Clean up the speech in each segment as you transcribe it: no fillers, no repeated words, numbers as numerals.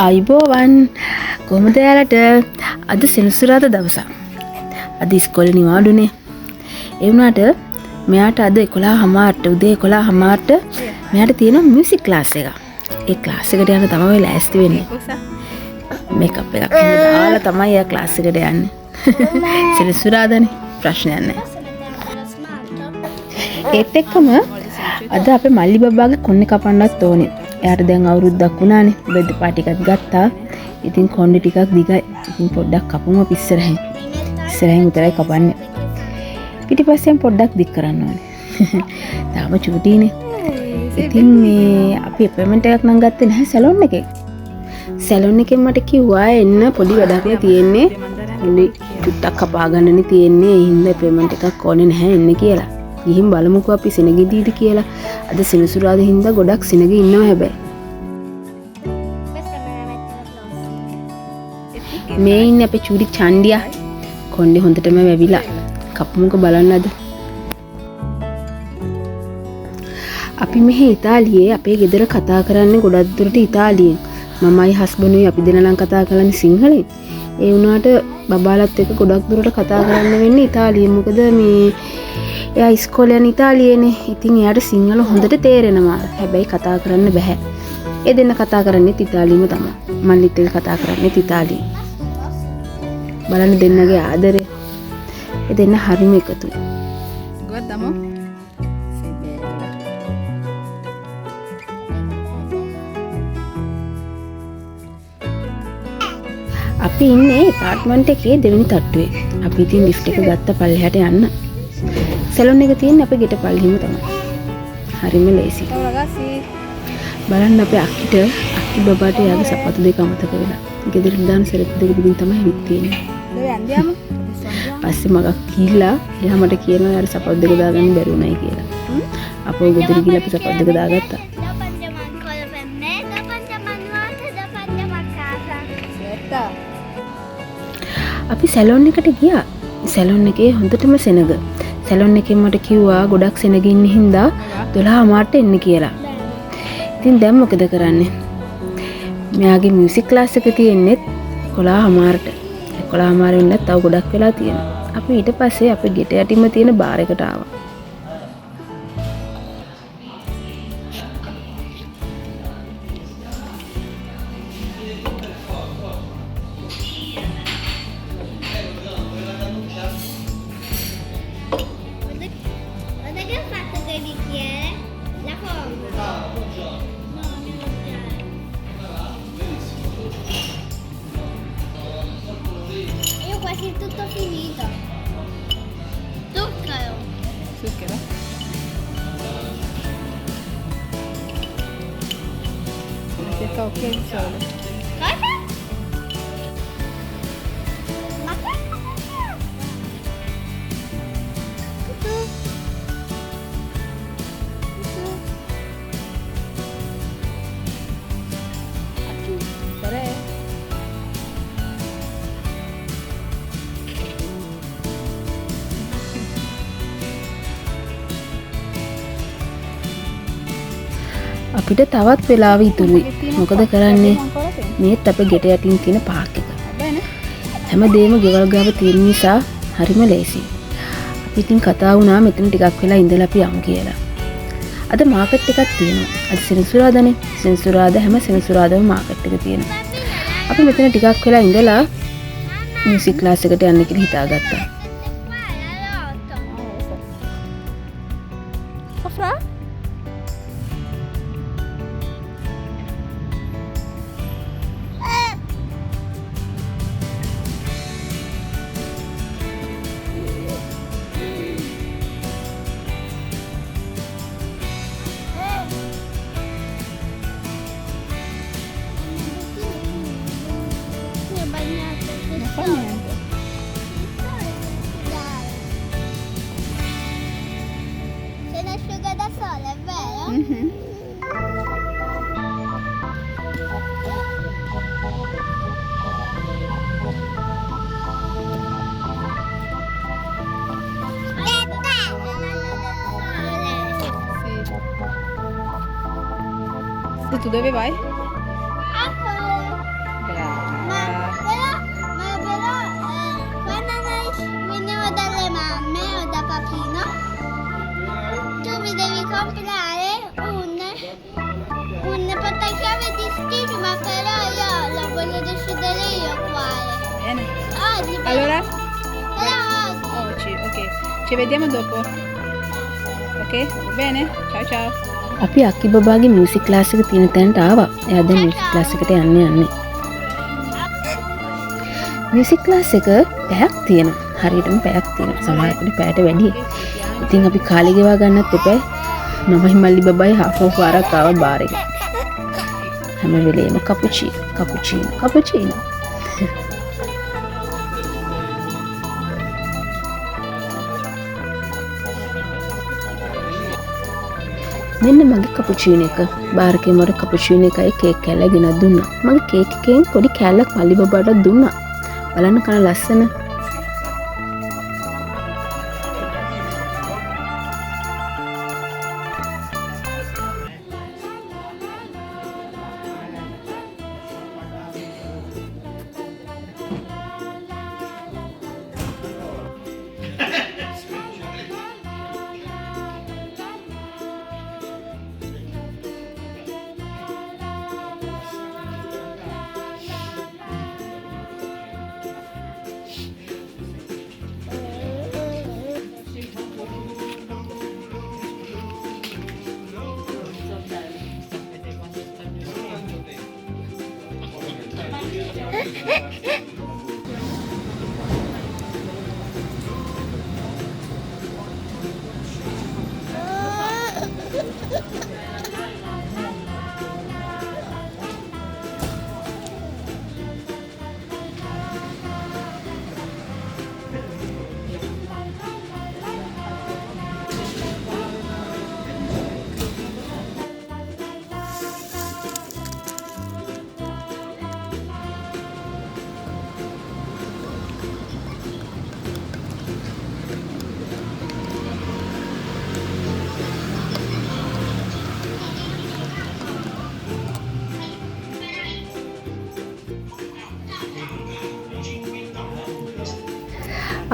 ආයිබෝවන් කොහොමද යාලට අද සෙනසුරාදා දවසක්. අද ඉස්කෝලේ නිවාඩුනේ. ඒ වුණාට මෙයාට අද 11:00ට උදේ 11:00ට මෙයාට තියෙන මියුසික් ක්ලාස් එක. ඒ ක්ලාස් එකට යන්න තමයි ලෑස්ති වෙන්නේ. මේකප් එකක් දාලා තමයි යා ක්ලාස් එකට යන්නේ. සෙනසුරාදානේ ප්‍රශ්නයක් නැහැ. ඒත් එක්කම අද අපේ මල්ලි බබාගේ කොණ්ඩේ කපන්නත් ඕනේ. එයාට දැන් අවුරුද්දක් වුණානේ. බෙද්ද පාටි එකක් ගත්තා. ඉතින් කොණ්ඩේ ටිකක් දිගයි. ඉතින් පොඩ්ඩක් කපමු ඉස්සරහින්. ඉස්සරහින් විතරයි කපන්නේ. පිටිපස්සෙන් පොඩ්ඩක් දික් කරන්න ඕනේ. තාම චූටිනේ. ඉතින් මේ අපි අපොයින්ට්මන්ට් එකක් නම් ගත්තේ නැහැ සැලොන් එකේ. සැලොන් එකෙන් මට කිව්වා එන්න පොඩි වැඩක් තියෙන්නේ. පොඩි චුට්ටක් කපා ගන්නනේ තියෙන්නේ. ඒ හින්දා අපොයින්ට්මන්ට් එකක් ඕනේ නැහැ එන්න කියලා. ගිහින් බලමුකෝ අපි සෙනගෙදීද කියලා. අද සෙනසුරාදා හින්දා ගොඩක් සෙනගෙ ඉන්නවා හැබැයි. මේ ඉන්නේ අපේ චූටි චන්ඩියා. කොණ්ඩේ හොඳටම වැවිලා. කපමුකෝ බලන්න අද. අපි මෙහි ඉතාලියේ අපේ ගෙදර කතා කරන්නේ ගොඩක් දුරට ඉතාලියෙන්. මමයි හස්බන්ඩුයි අපි දෙන්නා නම් කතා කරන්නේ සිංහලෙන්. ඒ වුණාට බබාලත් එක්ක ගොඩක් දුරට කතා කරන්න වෙන්නේ ඉතාලියෙන්. මොකද මේ එයා ඉස්කෝලේ යන ඉතාලියේනේ. ඉතින් එයාට සිංහල හොඳට තේරෙනවා. හැබැයි කතා කරන්න බෑ. ඒ දෙන්න කතා කරන්නේ ඉතාලියෙම තමයි. මල්ලිත් එක්ක කතා කරන්නේ ඉතාලියෙන්. බලන්න දෙන්නගේ ආදරේ. ඒ දෙන්න හරිම එකතුයි. Guardiamo. Sei bella. අපි ඉන්නේ ඇපාර්ට්මන්ට් එකේ දෙවෙනි තට්ටුවේ. අපි ඉතින් ලිෆ්ට් එක ගත්ත පල්ලෙහාට යන්න. සැලොන් එක තියෙන්නේ අපේ ගෙට පල්ලෙහිම තමයි. හරිම ලේසි. Ciao ragazzi. බලන්න අපේ අක්කි බබාට යාගේ සපත්තු දෙක අමතක වෙලා. ගෙදරින් දාන සරත් දෙක දිගින් තමයි හිට තියෙන්නේ. Dove andiamo? පස්සේ මගක් කිහිල්ලා එයා මට කියනවා යාර සපත්තු දෙක දාගන්න බැරි උනායි කියලා. අපෝ ගෙදර ගිහලා අපි සපත්තු දෙක දාගත්තා. Dopo andiamo ancora per me, dopo andiamo a nuoto, dopo andiamo a casa. Aspetta. අපි සැලොන් එකට ගියා. සැලොන් එකේ හොඳටම සෙනග. සැලොන් එකෙන් මට කිව්වා ගොඩක් සෙනග ඉන්න හින්දා 12:00ට එන්න කියලා. ඉතින් දැන් මොකද කරන්නේ? මෙයාගේ මියුසික් ක්ලාස් එක තියෙන්නේ 11:00ට. 11:00 වෙන්නත් තව ගොඩක් වෙලා තියෙනවා. අපි ඊට පස්සේ අපේ ගෙට යටින්ම තියෙන බාර් එකට ආවා. Guarda che ho fatto con il bicchiere, la forma. No, non io ho quasi tutto finito. Zucchero. Zucchero. Aspetta, ok, il sole. Cosa? Ma cosa? Tre. අපිට තවත් වෙලාව ඉතුරුයි. මොකද කරන්නේ? මේත් අපේ ගෙට යටින් තියෙන පාක් එක. Bene. හැමදේම ගෙවල් ගාව තියෙන නිසා හරිම ලේසියි. අපි ඉතින් කතා වුණා මෙතන ටිකක් වෙලා ඉඳලා අපි යමු කියලා. අද මාකට් එකක් තියෙනවා. අද සෙනසුරාදානේ. සෙනසුරාදා හැම සෙනසුරාදාම මාකට් එක තියෙනවා. අපි මෙතන ටිකක් වෙලා ඉඳලා මියුසික් ක්ලාස් එකට යන්න කියලා හිතාගත්තා. Sofra? Mi ho bagnato. Non fa niente. Se ne asciuga da sola, è vero? Mhm. Aspetta! E tu dove vai? Ecco! Ci vediamo dopo. Ok? Va bene? Ciao ciao. අපි අක්කි බබාගේ මියුසික් ක්ලාස් එක තියෙන තැනට ආවා. එයා දැන් මියුසික් ක්ලාස් එකට යන්නේ. Music class එක පැයක් තියෙනවා. හරියටම පැයක් තියෙනවා. සමහරකට පැයට වැඩි. ඉතින් අපි කාලේ ගෙවා ගන්නත් එපා. මමයි මල්ලි බබායි හාෆ් පාරක් ආවා බාර් එක. හැම වෙලේම කපුචීනෝ. මෙන්න මගේ කපුචීන එක. බාර් එකේ මට කපුචීන එකයි කේක් කෑල්ල ගෙනත් දුන්නා. මගේ කේක් එකෙන් පොඩි කෑල්ලක් මල්ලි බබාට දුන්නා. බලන්න කන ලස්සන.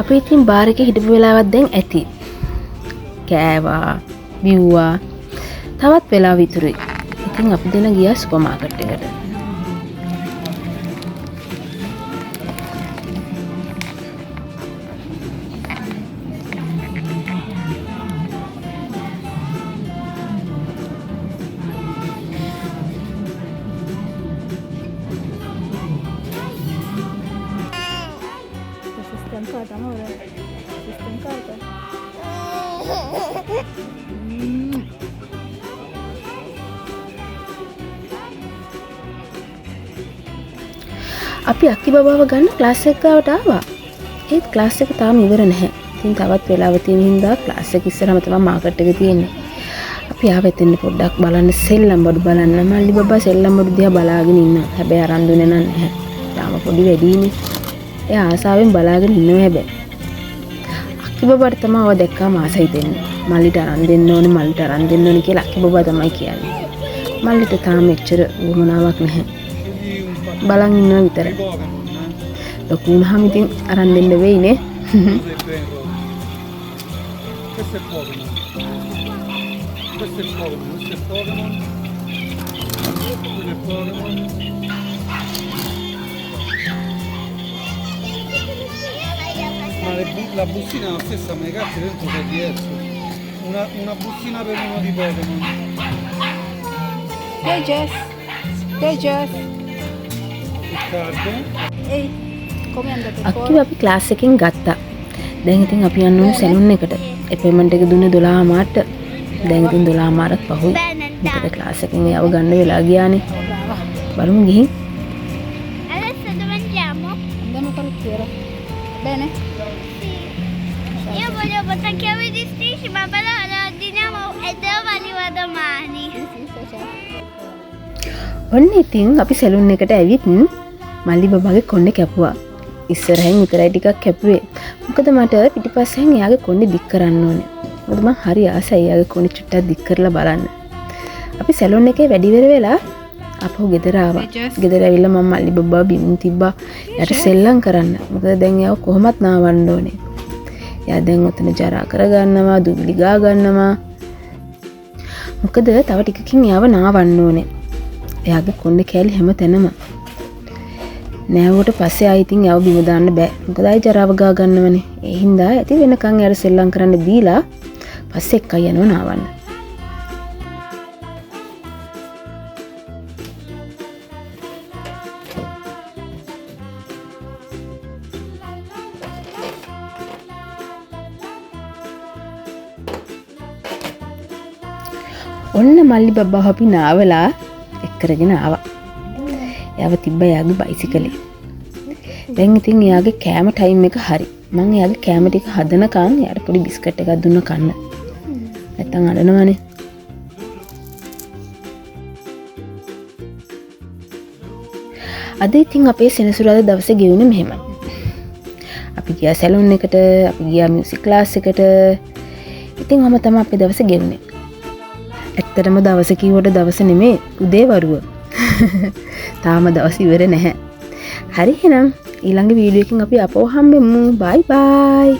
අපි ඉතින් බාර් එකේ හිටපු වෙලාවක් දැන් ඇති. කෑවා, බිව්වා. තවත් වෙලාව ඉතුරුයි. ඉතින් අපි දෙන ගියා සුපර් මාකට් එකට. Sistem carta, amore. Sistem carta. අපි අක්කි බබාව ගන්න ක්ලාස් එක ගාවට ආවා. ඒත් ක්ලාස් එක තාම ඉවර නැහැ. ඉතින් තවත් වෙලාව තියෙන හින්දා ක්ලාස් එක ඉස්සරහම තමයි මාකට් එක තියෙන්නේ. අපි ආවෙ එතන පොඩ්ඩක් බලන්න සෙල්ලම් බඩු බලන්න. මල්ලි බබා සෙල්ලම් බඩු දිහා බලාගෙන ඉන්නවා. හැබැයි අරන් දුන්නේ නැහැ. තාම පොඩි වැඩිනේ. එයා ආසාවෙන් බලාගෙන ඉන්නවා හැබැයි. අක්කි බබාට තමයි ඔය දැක්කාම ආසයි දෙන්නේ. මල්ලිට අරන් දෙන්න ඕනේ කියලා අක්කි බබා තමයි කියන්නේ. මල්ලිට තාම එච්චර වුමනාවක් නැහැ. බලන් ඉන්නවා විතරයි. ලොකු වුණාම ඉතින් අරන් දෙන්න වෙයිනේ. Questo è Pokémon. Questo è Pokémon. Questo è Pokémon. Quello è Pokémon. Ma la bustina è la stessa, ma le carte dentro sono diverse. Una bustina per uno di Pokémon. Hey Jess. Hey Jess. Il card. Hey. Come è andato අක්කි fuori? අපි class එකෙන් ගත්තා. දැන් ඉතින් අපි යන්න ඕනේ salon එකට. Appointment එක දුන්නේ 12 මාට. දැන් ඉතින් 12 මාරක් පහුයි. මොකද ක්ලාස් එකෙන් යව ගන්න වෙලා ගියානේ. බලමු ගිහින්. Adesso dove andiamo? Andiamo a parrucchiere. Bene? Sì. Io volevo tagliare di strisce, ma però lo ordiniamo e dove arriva domani. Sì, sì, ciao. ඔන්න ඉතින් අපි සැලුන් එකට ඇවිත් මල්ලි බබාගේ කොණ්ඩේ කැපුවා. ඉස්සරහින් විතරයි ටිකක් කැපුවේ. මොකද මට පිටිපස්සෙන් එයාගේ කොණ්ඩේ දික් කරන්න ඕනේ. මොකද මම හරි ආසයි එයාගේ කොණ්ඩේ චුට්ටක් දික් කරලා බලන්න. අපි සැලුන් එකේ වැඩි වෙලා අපහු ගෙදර ආවා. ගෙදර ඇවිල්ලා මම මල්ලි බබා බිමින් තිබ්බා. යට සෙල්ලම් කරන්න. මොකද දැන් එයාව කොහොමත් නාවන්න ඕනේ. එයා දැන් උතන ජරා කරගන්නවා, දුබිලි ගා ගන්නවා. මොකද තව ටිකකින් එයාව නාවන්න ඕනේ. එයාගේ කොණ්ඩේ කෑලි හැම තැනම. නෑවට පස්සේ ආයි ඉතින් යව බිම දාන්න බෑ. මොකද ආයි ජරාව ගා ගන්නවනේ. ඒ හින්දා ඇති වෙනකන් යාර සෙල්ලම් කරන්න දීලා පස්සේ එක්කයි යනවා නාවන්න. ඔන්න මල්ලි බබ්බා අපි නාවලා එක්කරගෙන ආවා. එයාව තිබ්බ එයාගේ බයිසිකලේ. දැන් ඉතින් එයාගේ කෑම ටයිම් එක හරි. මම එයාගේ කෑම ටික හදනකන් එයාට පොඩි බිස්කට් එකක් දුන්න කන්න. නැත්තම් අඬනවනේ. අද ඉතින් අපේ සෙනසුරාදා දවසේ ගෙවුනේ මෙහෙමයි. අපි ගියා සැලොන් එකට, අපි ගියා මියුසික් ක්ලාස් එකට. ඉතින් ඔහම තමයි අපේ දවසේ ගෙවුනේ. ඇත්තටම දවස කිව්වට දවස නෙමේ උදේ වරුව. තාම දවස් ඉවර නැහැ. හරි එහෙනම් ඊළඟ වීඩියෝ එකකින් අපි අපව හම්බෙමු. බයි බයි.